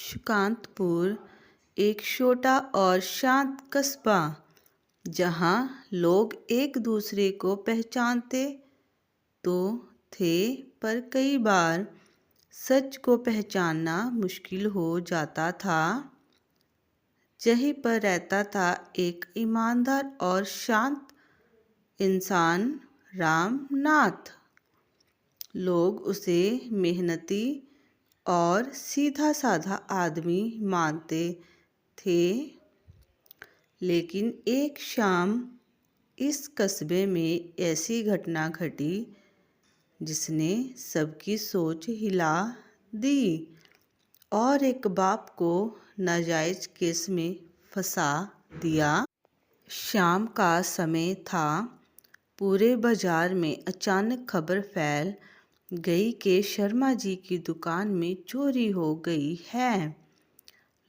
सुकांतपुर एक छोटा और शांत कस्बा जहाँ लोग एक दूसरे को पहचानते तो थे, पर कई बार सच को पहचानना मुश्किल हो जाता था। यहीं पर रहता था एक ईमानदार और शांत इंसान, रामनाथ। लोग उसे मेहनती और सीधा साधा आदमी मानते थे। लेकिन एक शाम इस कस्बे में ऐसी घटना घटी जिसने सबकी सोच हिला दी और एक बाप को नाजायज केस में फंसा दिया। शाम का समय था। पूरे बाजार में अचानक खबर फैल गई कि शर्मा जी की दुकान में चोरी हो गई है।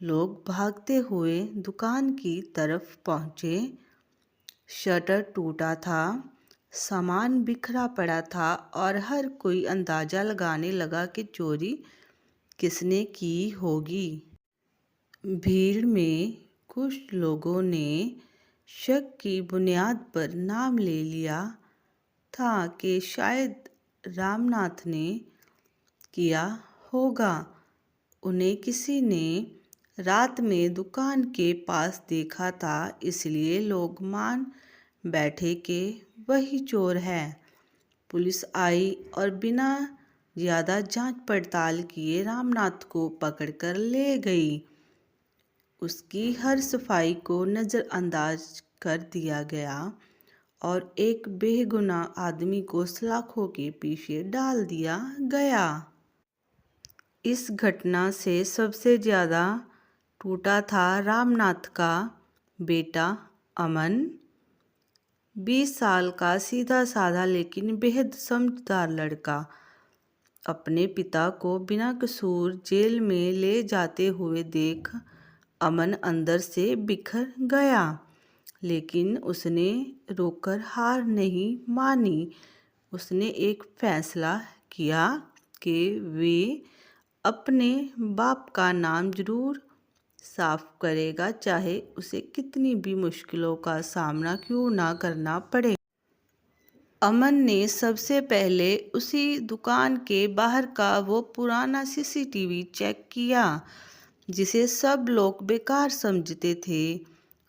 लोग भागते हुए दुकान की तरफ पहुंचे। शटर टूटा था, सामान बिखरा पड़ा था और हर कोई अंदाजा लगाने लगा कि चोरी किसने की होगी। भीड़ में कुछ लोगों ने शक की बुनियाद पर नाम ले लिया था कि शायद रामनाथ ने किया होगा। उन्हें किसी ने रात में दुकान के पास देखा था, इसलिए लोग मान बैठे कि वही चोर है। पुलिस आई और बिना ज़्यादा जांच पड़ताल किए रामनाथ को पकड़कर ले गई। उसकी हर सफाई को नज़रअंदाज कर दिया गया और एक बेगुनाह आदमी को सलाखों के पीछे डाल दिया गया। इस घटना से सबसे ज़्यादा टूटा था रामनाथ का बेटा अमन। 20 साल का सीधा साधा लेकिन बेहद समझदार लड़का। अपने पिता को बिना कसूर जेल में ले जाते हुए देख अमन अंदर से बिखर गया, लेकिन उसने रोकर हार नहीं मानी। उसने एक फैसला किया कि वे अपने बाप का नाम जरूर साफ करेगा, चाहे उसे कितनी भी मुश्किलों का सामना क्यों ना करना पड़े। अमन ने सबसे पहले उसी दुकान के बाहर का वो पुराना सीसीटीवी चेक किया जिसे सब लोग बेकार समझते थे।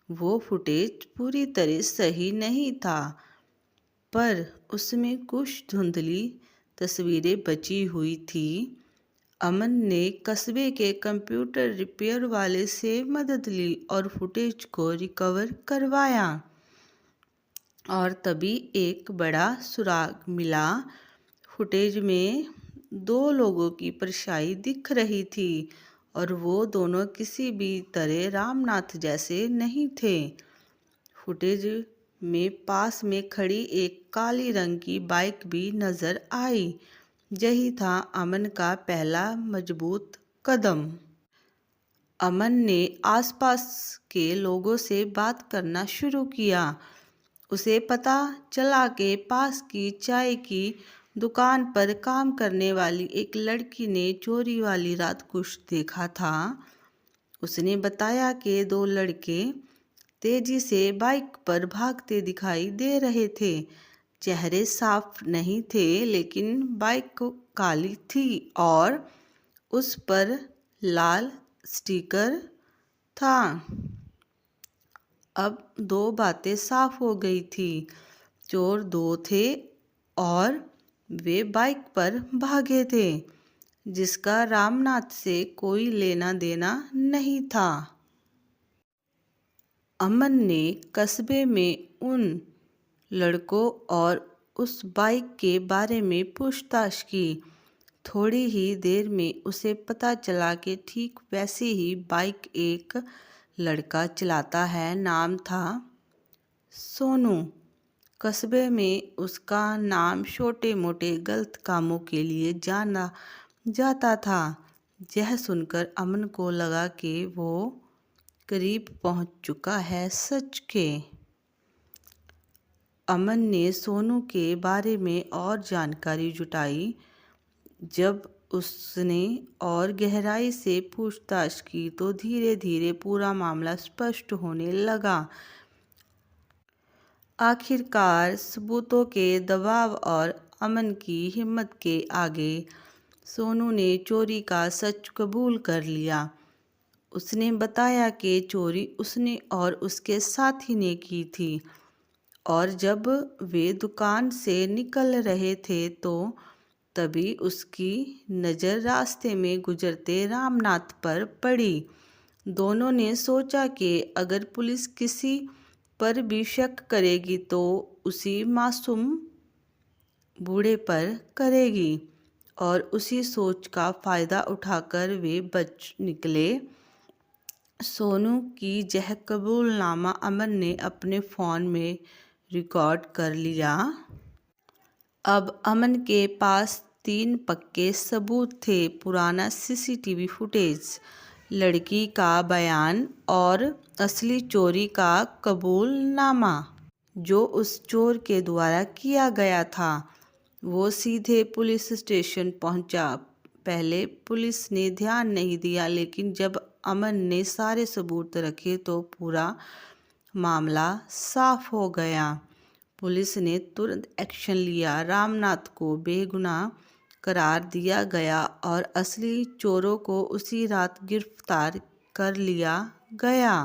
वो फुटेज पूरी तरह सही नहीं था, पर उसमें कुछ धुंधली तस्वीरें बची हुई थी। अमन ने कस्बे के कंप्यूटर रिपेयर वाले से मदद ली और फुटेज को रिकवर करवाया। और तभी एक बड़ा सुराग मिला। फुटेज में 2 लोगों की परछाई दिख रही थी और वो दोनों किसी भी तरह रामनाथ जैसे नहीं थे। फुटेज में पास में खड़ी एक काली रंग की बाइक भी नजर आई। यही था अमन का पहला मजबूत कदम। अमन ने आसपास के लोगों से बात करना शुरू किया। उसे पता चला कि पास की चाय की दुकान पर काम करने वाली एक लड़की ने चोरी वाली रात कुछ देखा था। उसने बताया कि 2 लड़के तेजी से बाइक पर भागते दिखाई दे रहे थे। चेहरे साफ नहीं थे, लेकिन बाइक काली थी और उस पर लाल स्टिकर था। अब 2 बातें साफ हो गई थी। चोर 2 थे और वे बाइक पर भागे थे, जिसका रामनाथ से कोई लेना देना नहीं था। अमन ने कस्बे में उन लड़कों और उस बाइक के बारे में पूछताछ की। थोड़ी ही देर में उसे पता चला कि ठीक वैसी ही बाइक एक लड़का चलाता है। नाम था सोनू। कस्बे में उसका नाम छोटे मोटे गलत कामों के लिए जाना जाता था। यह सुनकर अमन को लगा कि वो करीब पहुंच चुका है सच के। अमन ने सोनू के बारे में और जानकारी जुटाई। जब उसने और गहराई से पूछताछ की तो धीरे धीरे पूरा मामला स्पष्ट होने लगा। आखिरकार सबूतों के दबाव और अमन की हिम्मत के आगे सोनू ने चोरी का सच कबूल कर लिया। उसने बताया कि चोरी उसने और उसके साथी ने की थी और जब वे दुकान से निकल रहे थे तो तभी उसकी नज़र रास्ते में गुजरते रामनाथ पर पड़ी। दोनों ने सोचा कि अगर पुलिस किसी पर भी शक करेगी तो उसी मासूम बूढ़े पर करेगी और उसी सोच का फ़ायदा उठाकर वे बच निकले। सोनू की यह कबूलनामा अमन ने अपने फ़ोन में रिकॉर्ड कर लिया। अब अमन के पास 3 पक्के सबूत थे, पुराना सीसीटीवी फुटेज, लड़की का बयान और असली चोरी का कबूलनामा जो उस चोर के द्वारा किया गया था। वो सीधे पुलिस स्टेशन पहुंचा। पहले पुलिस ने ध्यान नहीं दिया, लेकिन जब अमन ने सारे सबूत रखे तो पूरा मामला साफ हो गया। पुलिस ने तुरंत एक्शन लिया। रामनाथ को बेगुनाह करार दिया गया और असली चोरों को उसी रात गिरफ्तार कर लिया गया।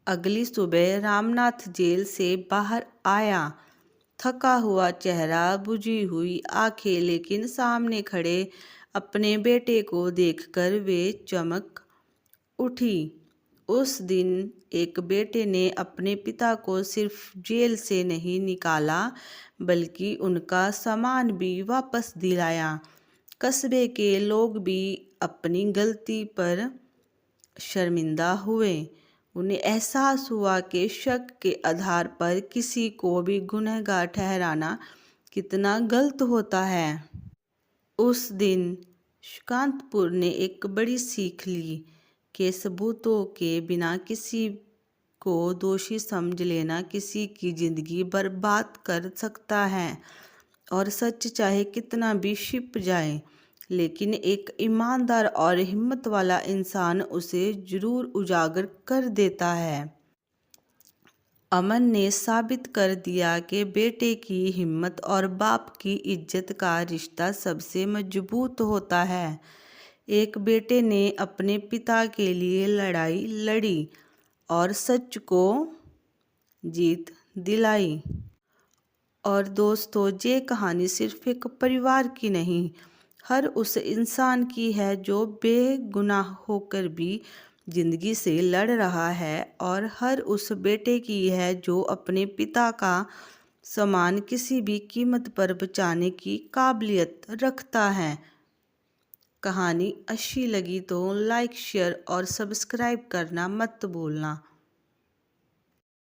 अगली सुबह रामनाथ जेल से बाहर आया, थका हुआ चेहरा, बुझी हुई आंखें, लेकिन सामने खड़े अपने बेटे को देखकर वे चमक उठी। उस दिन एक बेटे ने अपने पिता को सिर्फ जेल से नहीं निकाला, बल्कि उनका सामान भी वापस दिलाया। कस्बे के लोग भी अपनी गलती पर शर्मिंदा हुए। उन्हें एहसास हुआ कि शक के आधार पर किसी को भी गुनहगार ठहराना कितना गलत होता है। उस दिन सुकांतपुर ने एक बड़ी सीख ली कि सबूतों के बिना किसी को दोषी समझ लेना किसी की जिंदगी बर्बाद कर सकता है। और सच चाहे कितना भी छिप जाए, लेकिन एक ईमानदार और हिम्मत वाला इंसान उसे जरूर उजागर कर देता है। अमन ने साबित कर दिया कि बेटे की हिम्मत और बाप की इज्जत का रिश्ता सबसे मजबूत होता है। एक बेटे ने अपने पिता के लिए लड़ाई लड़ी और सच को जीत दिलाई। और दोस्तों, ये कहानी सिर्फ एक परिवार की नहीं, हर उस इंसान की है जो बेगुनाह होकर भी जिंदगी से लड़ रहा है, और हर उस बेटे की है जो अपने पिता का सम्मान किसी भी कीमत पर बचाने की काबिलियत रखता है। कहानी अच्छी लगी तो लाइक, शेयर और सब्सक्राइब करना मत भूलना।